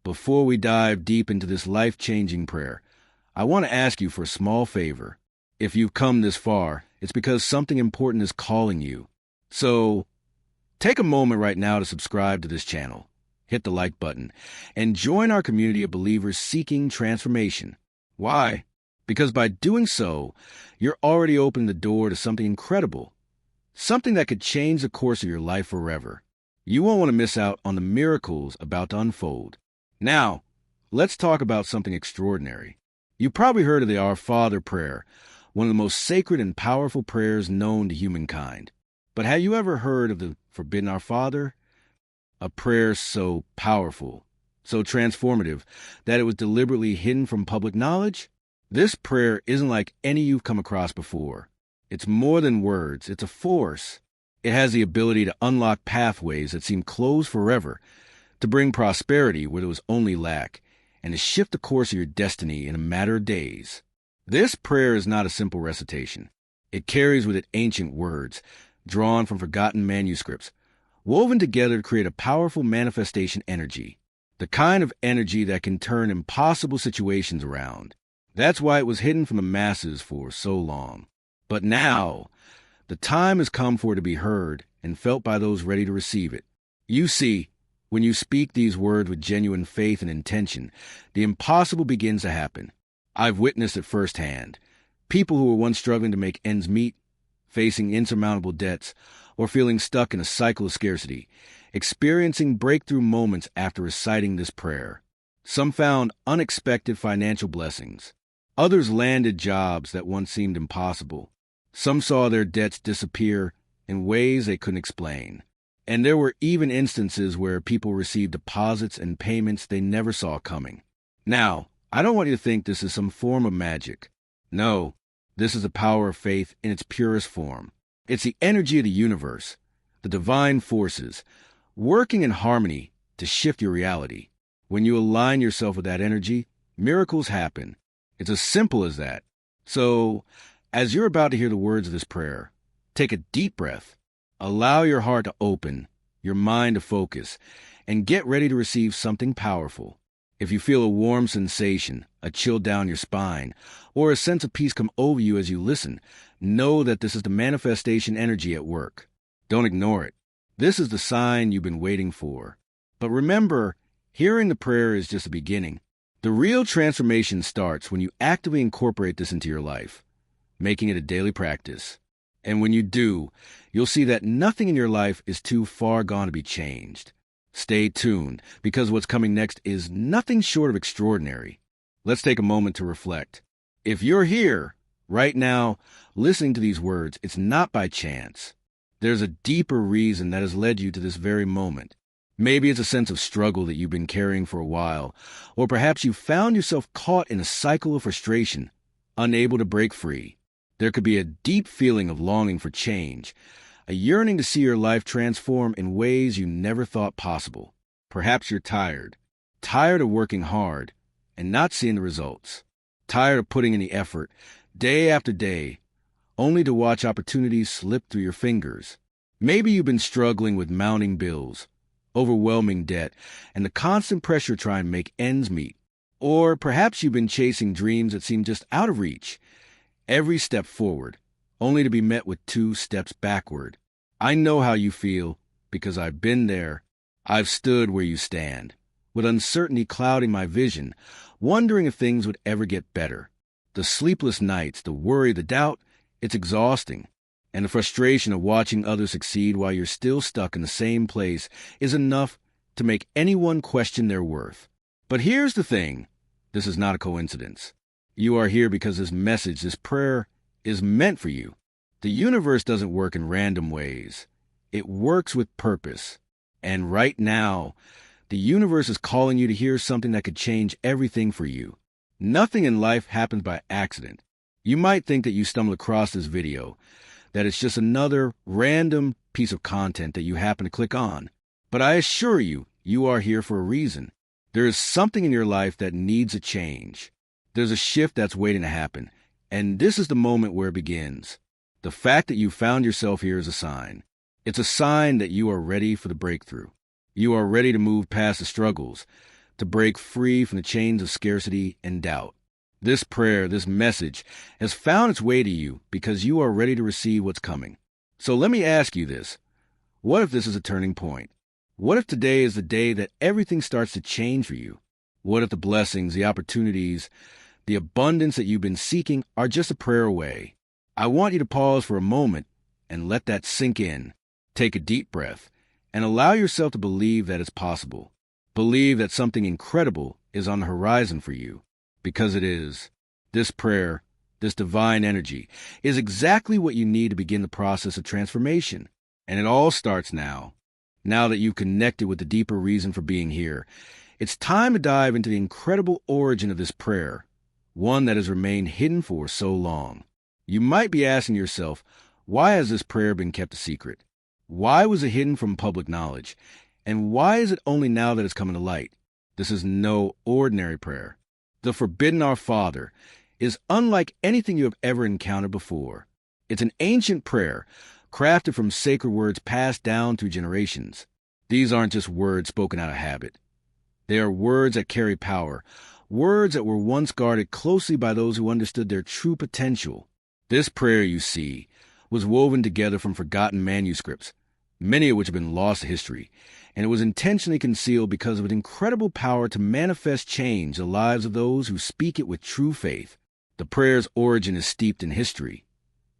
before we dive deep into this life-changing prayer, I want to ask you for a small favor. If you've come this far, it's because something important is calling you. So, take a moment right now to subscribe to this channel, hit the like button, and join our community of believers seeking transformation. Why? Because by doing so, you're already opening the door to something incredible, something that could change the course of your life forever. You won't want to miss out on the miracles about to unfold. Now, let's talk about something extraordinary. You probably heard of the Our Father prayer, one of the most sacred and powerful prayers known to humankind. But have you ever heard of the forbidden Our Father? A prayer so powerful, so transformative, that it was deliberately hidden from public knowledge? This prayer isn't like any you've come across before. It's more than words, it's a force. It has the ability to unlock pathways that seem closed forever, to bring prosperity where there was only lack, and to shift the course of your destiny in a matter of days. This prayer is not a simple recitation. It carries with it ancient words, drawn from forgotten manuscripts, woven together to create a powerful manifestation energy, the kind of energy that can turn impossible situations around. That's why it was hidden from the masses for so long. But now, the time has come for it to be heard and felt by those ready to receive it. You see, when you speak these words with genuine faith and intention, the impossible begins to happen. I've witnessed it firsthand. People who were once struggling to make ends meet, facing insurmountable debts, or feeling stuck in a cycle of scarcity, experiencing breakthrough moments after reciting this prayer. Some found unexpected financial blessings. Others landed jobs that once seemed impossible. Some saw their debts disappear in ways they couldn't explain. And there were even instances where people received deposits and payments they never saw coming. Now, I don't want you to think this is some form of magic. No, this is the power of faith in its purest form. It's the energy of the universe, the divine forces, working in harmony to shift your reality. When you align yourself with that energy, miracles happen. It's as simple as that. So, as you're about to hear the words of this prayer, take a deep breath. Allow your heart to open, your mind to focus, and get ready to receive something powerful. If you feel a warm sensation, a chill down your spine, or a sense of peace come over you as you listen, know that this is the manifestation energy at work. Don't ignore it. This is the sign you've been waiting for. But remember, hearing the prayer is just the beginning. The real transformation starts when you actively incorporate this into your life, making it a daily practice. And when you do, you'll see that nothing in your life is too far gone to be changed. Stay tuned, because what's coming next is nothing short of extraordinary. Let's take a moment to reflect. If you're here, right now, listening to these words, it's not by chance. There's a deeper reason that has led you to this very moment. Maybe it's a sense of struggle that you've been carrying for a while, or perhaps you found yourself caught in a cycle of frustration, unable to break free. There could be a deep feeling of longing for change, a yearning to see your life transform in ways you never thought possible. Perhaps you're tired of working hard and not seeing the results, tired of putting in the effort day after day, only to watch opportunities slip through your fingers. Maybe you've been struggling with mounting bills, overwhelming debt, and the constant pressure to try and make ends meet. Or perhaps you've been chasing dreams that seem just out of reach. Every step forward, only to be met with 2 steps backward. I know how you feel, because I've been there. I've stood where you stand, with uncertainty clouding my vision, wondering if things would ever get better. The sleepless nights, the worry, the doubt, it's exhausting. And the frustration of watching others succeed while you're still stuck in the same place is enough to make anyone question their worth. But here's the thing. This is not a coincidence. You are here because this message, this prayer, is meant for you. The universe doesn't work in random ways. It works with purpose. And right now, the universe is calling you to hear something that could change everything for you. Nothing in life happens by accident. You might think that you stumbled across this video, that it's just another random piece of content that you happen to click on. But I assure you, you are here for a reason. There is something in your life that needs a change. There's a shift that's waiting to happen, and this is the moment where it begins. The fact that you found yourself here is a sign. It's a sign that you are ready for the breakthrough. You are ready to move past the struggles, to break free from the chains of scarcity and doubt. This prayer, this message, has found its way to you because you are ready to receive what's coming. So let me ask you this. What if this is a turning point? What if today is the day that everything starts to change for you? What if the blessings, the opportunities, the abundance that you've been seeking are just a prayer away? I want you to pause for a moment and let that sink in. Take a deep breath and allow yourself to believe that it's possible. Believe that something incredible is on the horizon for you, because it is. This prayer, this divine energy, is exactly what you need to begin the process of transformation. And it all starts now. Now that you've connected with the deeper reason for being here, it's time to dive into the incredible origin of this prayer, one that has remained hidden for so long. You might be asking yourself, why has this prayer been kept a secret? Why was it hidden from public knowledge? And why is it only now that it's coming to light? This is no ordinary prayer. The Forbidden Our Father is unlike anything you have ever encountered before. It's an ancient prayer, crafted from sacred words passed down through generations. These aren't just words spoken out of habit. They are words that carry power, words that were once guarded closely by those who understood their true potential. This prayer, you see, was woven together from forgotten manuscripts, many of which have been lost to history, and it was intentionally concealed because of its incredible power to manifest change in the lives of those who speak it with true faith. The prayer's origin is steeped in history,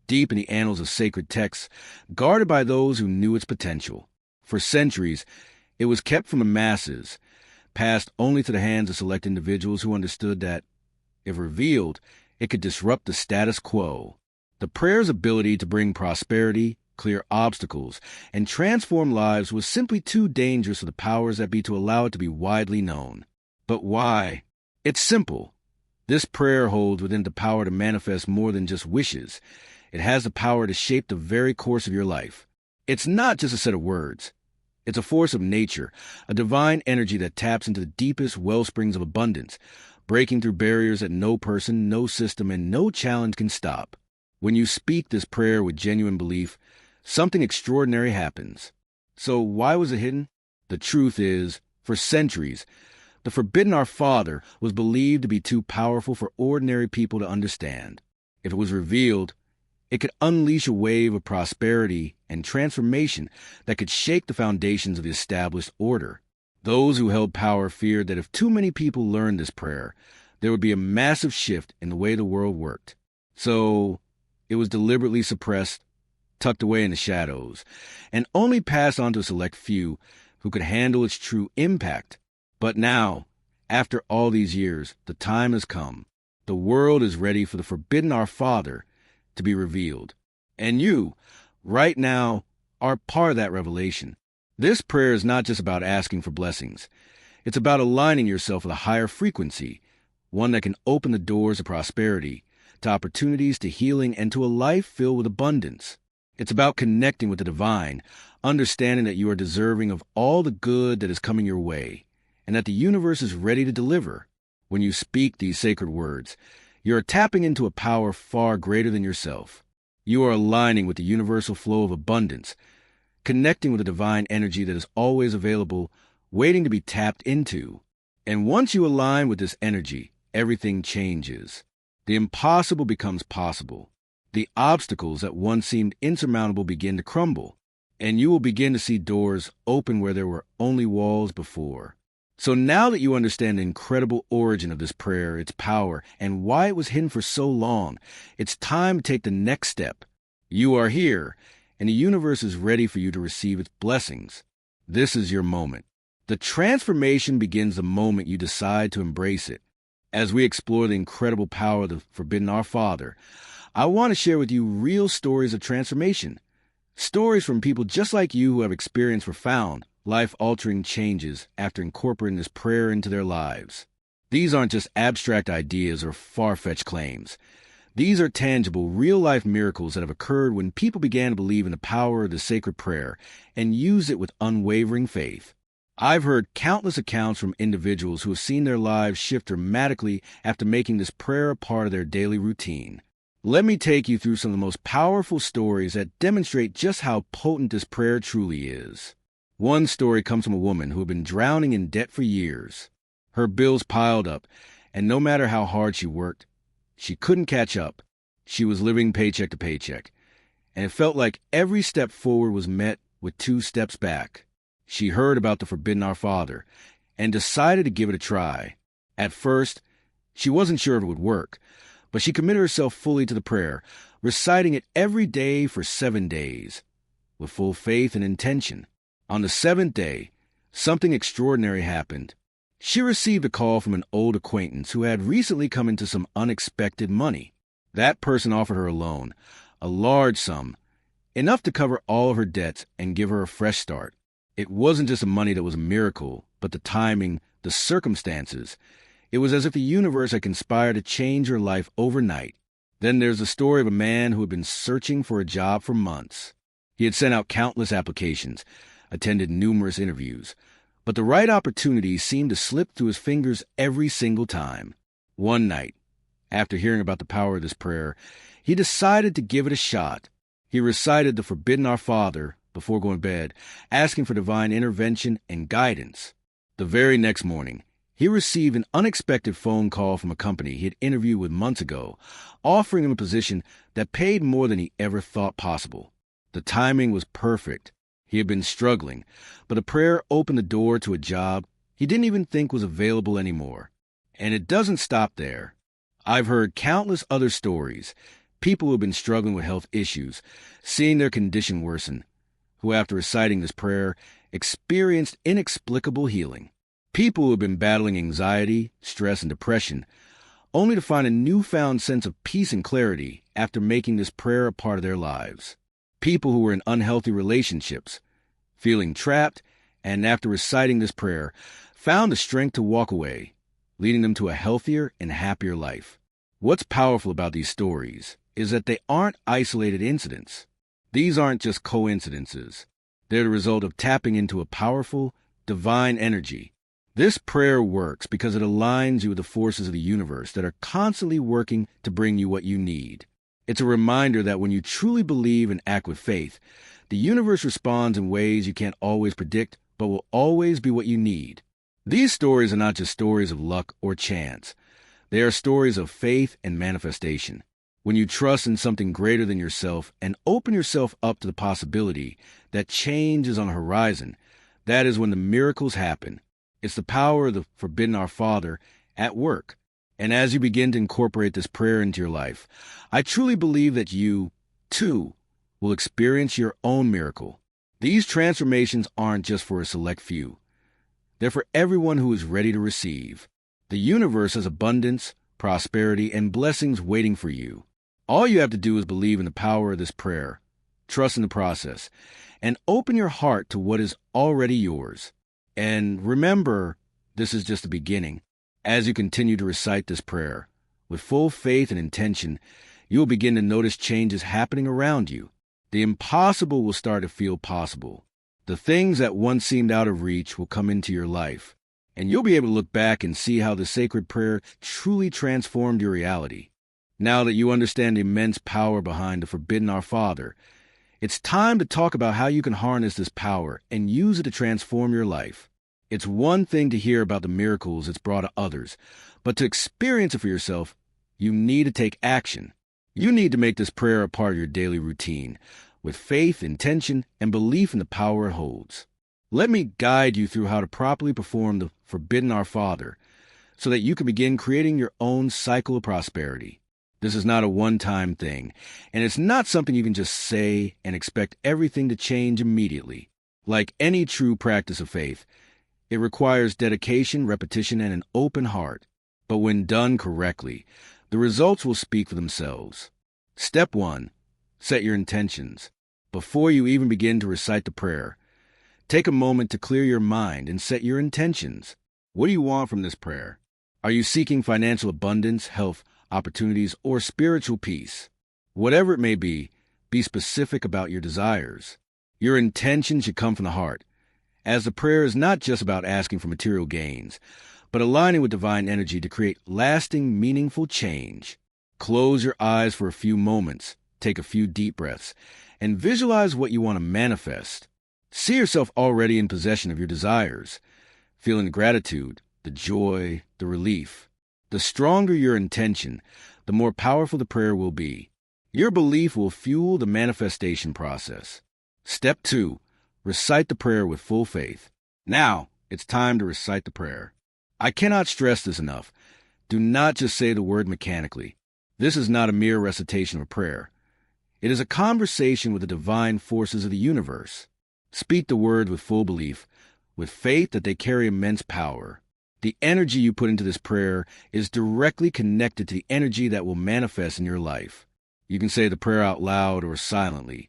deep in the annals of sacred texts, guarded by those who knew its potential. For centuries, it was kept from the masses, passed only to the hands of select individuals who understood that, if revealed, it could disrupt the status quo. The prayer's ability to bring prosperity, clear obstacles, and transform lives was simply too dangerous for the powers that be to allow it to be widely known. But why? It's simple. This prayer holds within the power to manifest more than just wishes. It has the power to shape the very course of your life. It's not just a set of words. It's a force of nature, a divine energy that taps into the deepest wellsprings of abundance, breaking through barriers that no person, no system, and no challenge can stop. When you speak this prayer with genuine belief, something extraordinary happens. So why was it hidden? The truth is, for centuries, the Forbidden Our Father was believed to be too powerful for ordinary people to understand. If it was revealed, it could unleash a wave of prosperity and transformation that could shake the foundations of the established order. Those who held power feared that if too many people learned this prayer, there would be a massive shift in the way the world worked. So it was deliberately suppressed, tucked away in the shadows, and only passed on to a select few who could handle its true impact. But now, after all these years, the time has come. The world is ready for the Forbidden Our Father to be revealed. And you, right now, are part of that revelation. This prayer is not just about asking for blessings. It's about aligning yourself with a higher frequency, one that can open the doors of prosperity, to opportunities, to healing, and to a life filled with abundance. It's about connecting with the divine, understanding that you are deserving of all the good that is coming your way, and that the universe is ready to deliver. When you speak these sacred words, you are tapping into a power far greater than yourself. You are aligning with the universal flow of abundance, connecting with the divine energy that is always available, waiting to be tapped into. And once you align with this energy, everything changes. The impossible becomes possible. The obstacles that once seemed insurmountable begin to crumble, and you will begin to see doors open where there were only walls before. So now that you understand the incredible origin of this prayer, its power, and why it was hidden for so long, it's time to take the next step. You are here, and the universe is ready for you to receive its blessings. This is your moment. The transformation begins the moment you decide to embrace it. As we explore the incredible power of the Forbidden Our Father, I want to share with you real stories of transformation. Stories from people just like you who have experienced profound, life-altering changes after incorporating this prayer into their lives. These aren't just abstract ideas or far-fetched claims. These are tangible, real-life miracles that have occurred when people began to believe in the power of the sacred prayer and use it with unwavering faith. I've heard countless accounts from individuals who have seen their lives shift dramatically after making this prayer a part of their daily routine. Let me take you through some of the most powerful stories that demonstrate just how potent this prayer truly is. One story comes from a woman who had been drowning in debt for years. Her bills piled up, and no matter how hard she worked, she couldn't catch up. She was living paycheck to paycheck, and it felt like every step forward was met with 2 steps back. She heard about the Forbidden Our Father and decided to give it a try. At first, she wasn't sure if it would work, but she committed herself fully to the prayer, reciting it every day for 7 days, with full faith and intention. On the 7th day, something extraordinary happened. She received a call from an old acquaintance who had recently come into some unexpected money. That person offered her a loan, a large sum, enough to cover all of her debts and give her a fresh start. It wasn't just the money that was a miracle, but the timing, the circumstances. It was as if the universe had conspired to change her life overnight. Then there's the story of a man who had been searching for a job for months. He had sent out countless applications, attended numerous interviews, but the right opportunity seemed to slip through his fingers every single time. One night, after hearing about the power of this prayer, he decided to give it a shot. He recited the Forbidden Our Father before going to bed, asking for divine intervention and guidance. The very next morning, he received an unexpected phone call from a company he had interviewed with months ago, offering him a position that paid more than he ever thought possible. The timing was perfect. He had been struggling, but the prayer opened the door to a job he didn't even think was available anymore. And it doesn't stop there. I've heard countless other stories, people who have been struggling with health issues, seeing their condition worsen, who after reciting this prayer experienced inexplicable healing. People who have been battling anxiety, stress, and depression, only to find a newfound sense of peace and clarity after making this prayer a part of their lives. People who were in unhealthy relationships, feeling trapped, and after reciting this prayer, found the strength to walk away, leading them to a healthier and happier life. What's powerful about these stories is that they aren't isolated incidents. These aren't just coincidences. They're the result of tapping into a powerful, divine energy. This prayer works because it aligns you with the forces of the universe that are constantly working to bring you what you need. It's a reminder that when you truly believe and act with faith, the universe responds in ways you can't always predict, but will always be what you need. These stories are not just stories of luck or chance. They are stories of faith and manifestation. When you trust in something greater than yourself and open yourself up to the possibility that change is on the horizon, that is when the miracles happen. It's the power of the Forbidden Our Father at work. And as you begin to incorporate this prayer into your life, I truly believe that you, too, will experience your own miracle. These transformations aren't just for a select few. They're for everyone who is ready to receive. The universe has abundance, prosperity, and blessings waiting for you. All you have to do is believe in the power of this prayer, trust in the process, and open your heart to what is already yours. And remember, this is just the beginning. As you continue to recite this prayer, with full faith and intention, you will begin to notice changes happening around you. The impossible will start to feel possible. The things that once seemed out of reach will come into your life, and you'll be able to look back and see how the sacred prayer truly transformed your reality. Now that you understand the immense power behind the Forbidden Our Father, it's time to talk about how you can harness this power and use it to transform your life. It's one thing to hear about the miracles it's brought to others, but to experience it for yourself, you need to take action. You need to make this prayer a part of your daily routine, with faith, intention, and belief in the power it holds. Let me guide you through how to properly perform the Forbidden Our Father, so that you can begin creating your own cycle of prosperity. This is not a one-time thing, and it's not something you can just say and expect everything to change immediately. Like any true practice of faith, it requires dedication, repetition, and an open heart. But when done correctly, the results will speak for themselves. Step 1. Set your intentions. Before you even begin to recite the prayer, take a moment to clear your mind and set your intentions. What do you want from this prayer? Are you seeking financial abundance, health, opportunities, or spiritual peace? Whatever it may be specific about your desires. Your intention should come from the heart, as the prayer is not just about asking for material gains, but aligning with divine energy to create lasting, meaningful change. Close your eyes for a few moments, take a few deep breaths, and visualize what you want to manifest. See yourself already in possession of your desires, feeling gratitude, the joy, the relief. The stronger your intention, the more powerful the prayer will be. Your belief will fuel the manifestation process. Step 2. Recite the prayer with full faith. Now, it's time to recite the prayer. I cannot stress this enough. Do not just say the word mechanically. This is not a mere recitation of a prayer. It is a conversation with the divine forces of the universe. Speak the word with full belief, with faith that they carry immense power. The energy you put into this prayer is directly connected to the energy that will manifest in your life. You can say the prayer out loud or silently,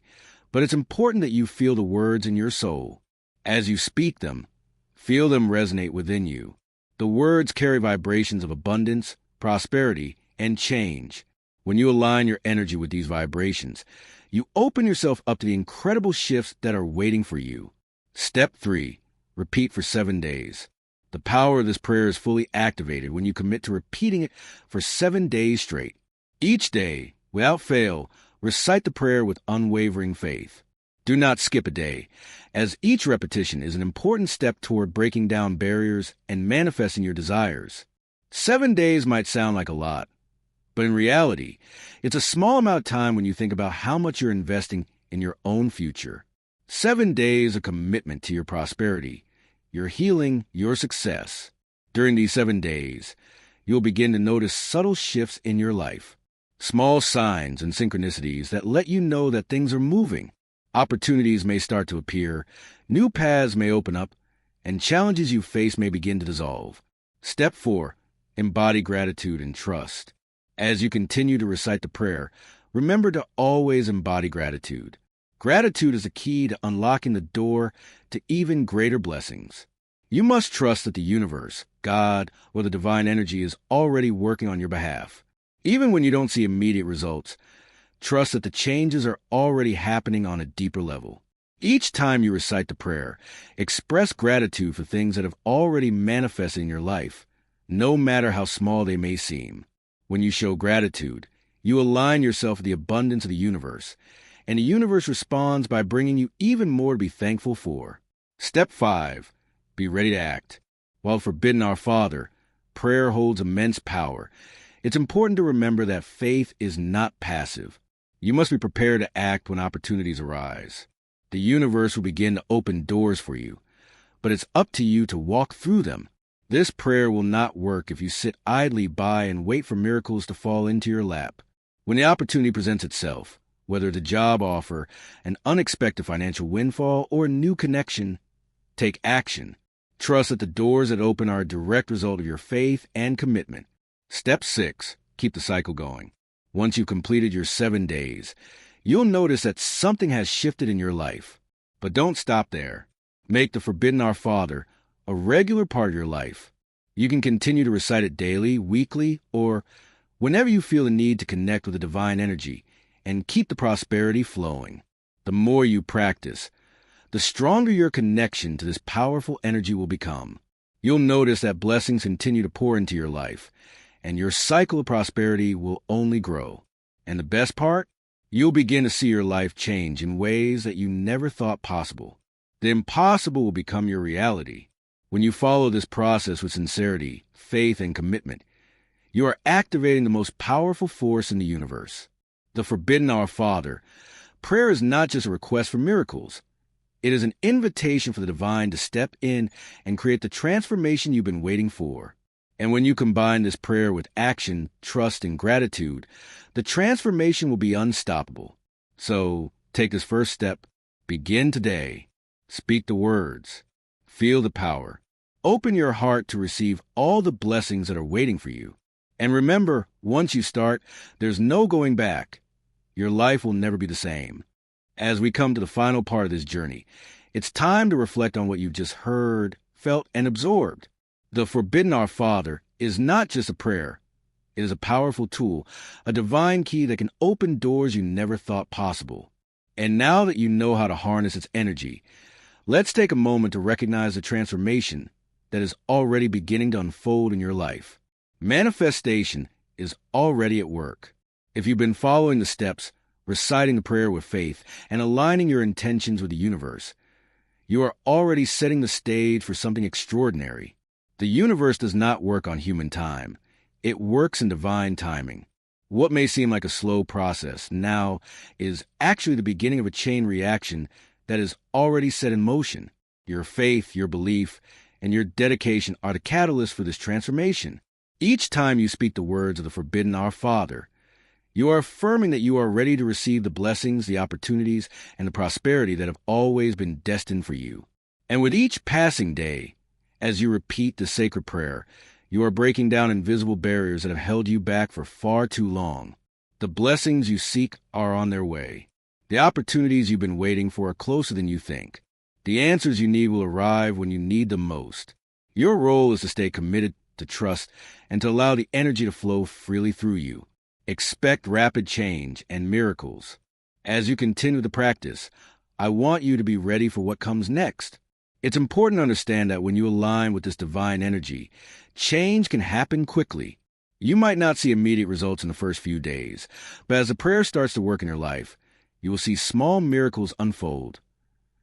but it's important that you feel the words in your soul. As you speak them, feel them resonate within you. The words carry vibrations of abundance, prosperity, and change. When you align your energy with these vibrations, you open yourself up to the incredible shifts that are waiting for you. Step 3. Repeat for 7 days. The power of this prayer is fully activated when you commit to repeating it for 7 days straight. Each day, without fail, recite the prayer with unwavering faith. Do not skip a day, as each repetition is an important step toward breaking down barriers and manifesting your desires. 7 days might sound like a lot, but in reality, it's a small amount of time when you think about how much you're investing in your own future. 7 days of commitment to your prosperity, your healing, your success. During these 7 days, you'll begin to notice subtle shifts in your life. Small signs and synchronicities that let you know that things are moving. Opportunities may start to appear, new paths may open up, and challenges you face may begin to dissolve. Step 4. Embody gratitude and trust. As you continue to recite the prayer, remember to always embody gratitude. Gratitude is a key to unlocking the door to even greater blessings. You must trust that the universe, God, or the divine energy is already working on your behalf. Even when you don't see immediate results, trust that the changes are already happening on a deeper level. Each time you recite the prayer, express gratitude for things that have already manifested in your life, no matter how small they may seem. When you show gratitude, you align yourself with the abundance of the universe, and the universe responds by bringing you even more to be thankful for. Step 5. Be ready to act. While forbidden our Father, prayer holds immense power. It's important to remember that faith is not passive. You must be prepared to act when opportunities arise. The universe will begin to open doors for you, but it's up to you to walk through them. This prayer will not work if you sit idly by and wait for miracles to fall into your lap. When the opportunity presents itself, whether it's a job offer, an unexpected financial windfall, or a new connection, take action. Trust that the doors that open are a direct result of your faith and commitment. Step 6. Keep the cycle going. Once you've completed your 7 days, you'll notice that something has shifted in your life. But don't stop there. Make the Forbidden Our Father a regular part of your life. You can continue to recite it daily, weekly, or whenever you feel the need to connect with the divine energy and keep the prosperity flowing. The more you practice, the stronger your connection to this powerful energy will become. You'll notice that blessings continue to pour into your life, and your cycle of prosperity will only grow. And the best part? You'll begin to see your life change in ways that you never thought possible. The impossible will become your reality. When you follow this process with sincerity, faith, and commitment, you are activating the most powerful force in the universe. The Forbidden Our Father. Prayer is not just a request for miracles. It is an invitation for the divine to step in and create the transformation you've been waiting for. And when you combine this prayer with action, trust, and gratitude, the transformation will be unstoppable. So, take this first step. Begin today. Speak the words. Feel the power. Open your heart to receive all the blessings that are waiting for you. And remember, once you start, there's no going back. Your life will never be the same. As we come to the final part of this journey, it's time to reflect on what you've just heard, felt, and absorbed. The Forbidden Our Father is not just a prayer. It is a powerful tool, a divine key that can open doors you never thought possible. And now that you know how to harness its energy, let's take a moment to recognize the transformation that is already beginning to unfold in your life. Manifestation is already at work. If you've been following the steps, reciting the prayer with faith, and aligning your intentions with the universe, you are already setting the stage for something extraordinary. The universe does not work on human time. It works in divine timing. What may seem like a slow process now is actually the beginning of a chain reaction that is already set in motion. Your faith, your belief, and your dedication are the catalyst for this transformation. Each time you speak the words of the forbidden Our Father, you are affirming that you are ready to receive the blessings, the opportunities, and the prosperity that have always been destined for you. And with each passing day, as you repeat the sacred prayer, you are breaking down invisible barriers that have held you back for far too long. The blessings you seek are on their way. The opportunities you've been waiting for are closer than you think. The answers you need will arrive when you need them most. Your role is to stay committed, to trust, and to allow the energy to flow freely through you. Expect rapid change and miracles. As you continue the practice, I want you to be ready for what comes next. It's important to understand that when you align with this divine energy, change can happen quickly. You might not see immediate results in the first few days, but as the prayer starts to work in your life, you will see small miracles unfold.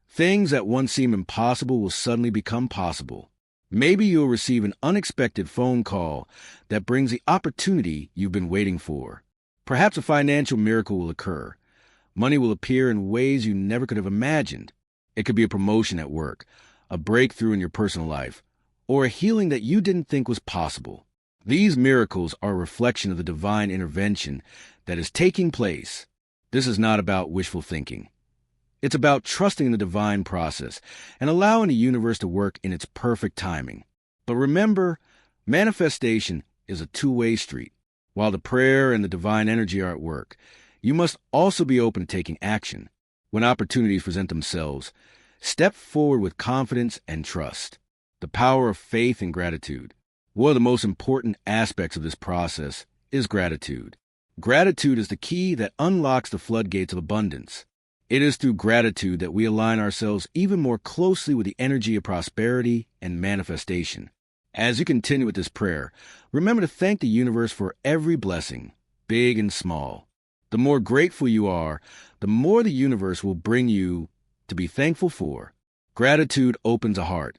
Things that once seemed impossible will suddenly become possible. Maybe you'll receive an unexpected phone call that brings the opportunity you've been waiting for. Perhaps a financial miracle will occur. Money will appear in ways you never could have imagined. It could be a promotion at work, a breakthrough in your personal life, or a healing that you didn't think was possible. These miracles are a reflection of the divine intervention that is taking place. This is not about wishful thinking. It's about trusting the divine process and allowing the universe to work in its perfect timing. But remember, manifestation is a two-way street. While the prayer and the divine energy are at work, you must also be open to taking action. When opportunities present themselves, step forward with confidence and trust. The power of faith and gratitude. One of the most important aspects of this process is gratitude. Gratitude is the key that unlocks the floodgates of abundance. It is through gratitude that we align ourselves even more closely with the energy of prosperity and manifestation. As you continue with this prayer, remember to thank the universe for every blessing, big and small. The more grateful you are, the more the universe will bring you to be thankful for. Gratitude opens a heart.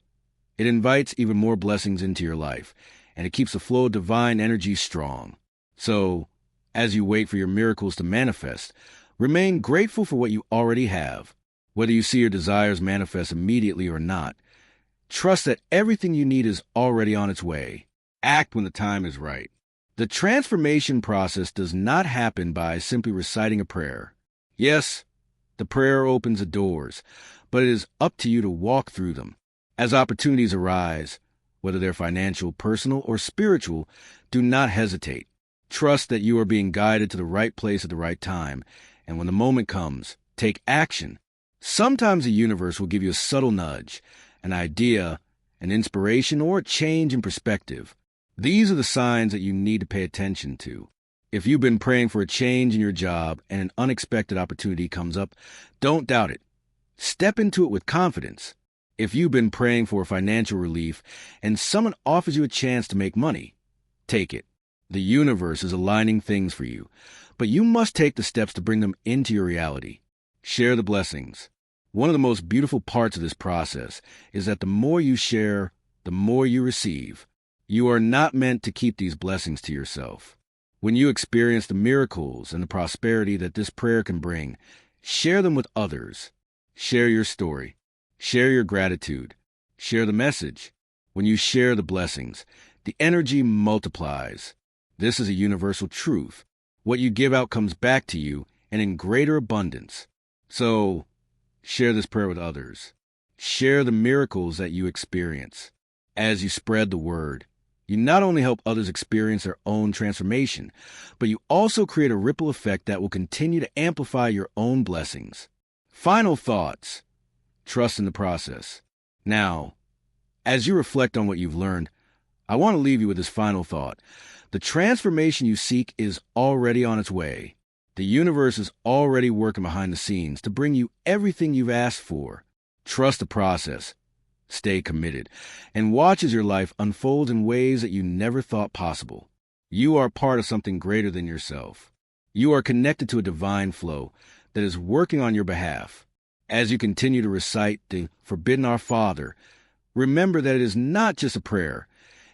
It invites even more blessings into your life, and it keeps the flow of divine energy strong. So, as you wait for your miracles to manifest, remain grateful for what you already have. Whether you see your desires manifest immediately or not, trust that everything you need is already on its way. Act when the time is right. The transformation process does not happen by simply reciting a prayer. Yes, the prayer opens the doors, but it is up to you to walk through them. As opportunities arise, whether they're financial, personal, or spiritual, do not hesitate. Trust that you are being guided to the right place at the right time, and when the moment comes, take action. Sometimes the universe will give you a subtle nudge, an idea, an inspiration, or a change in perspective. These are the signs that you need to pay attention to. If you've been praying for a change in your job and an unexpected opportunity comes up, don't doubt it. Step into it with confidence. If you've been praying for financial relief and someone offers you a chance to make money, take it. The universe is aligning things for you, but you must take the steps to bring them into your reality. Share the blessings. One of the most beautiful parts of this process is that the more you share, the more you receive. You are not meant to keep these blessings to yourself. When you experience the miracles and the prosperity that this prayer can bring, share them with others. Share your story. Share your gratitude. Share the message. When you share the blessings, the energy multiplies. This is a universal truth. What you give out comes back to you and in greater abundance. So, share this prayer with others. Share the miracles that you experience. As you spread the word, you not only help others experience their own transformation, but you also create a ripple effect that will continue to amplify your own blessings. Final thoughts. Trust in the process. Now, as you reflect on what you've learned, I want to leave you with this final thought. The transformation you seek is already on its way. The universe is already working behind the scenes to bring you everything you've asked for. Trust the process. Stay committed, and watch as your life unfolds in ways that you never thought possible. You are part of something greater than yourself. You are connected to a divine flow that is working on your behalf. As you continue to recite the forbidden Our Father, remember that it is not just a prayer.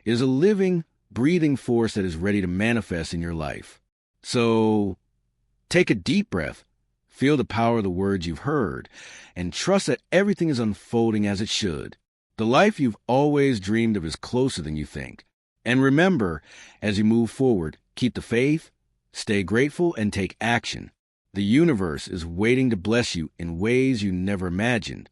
It is a living, breathing force that is ready to manifest in your life. So, take a deep breath, feel the power of the words you've heard, and trust that everything is unfolding as it should. The life you've always dreamed of is closer than you think. And remember, as you move forward, keep the faith, stay grateful, and take action. The universe is waiting to bless you in ways you never imagined.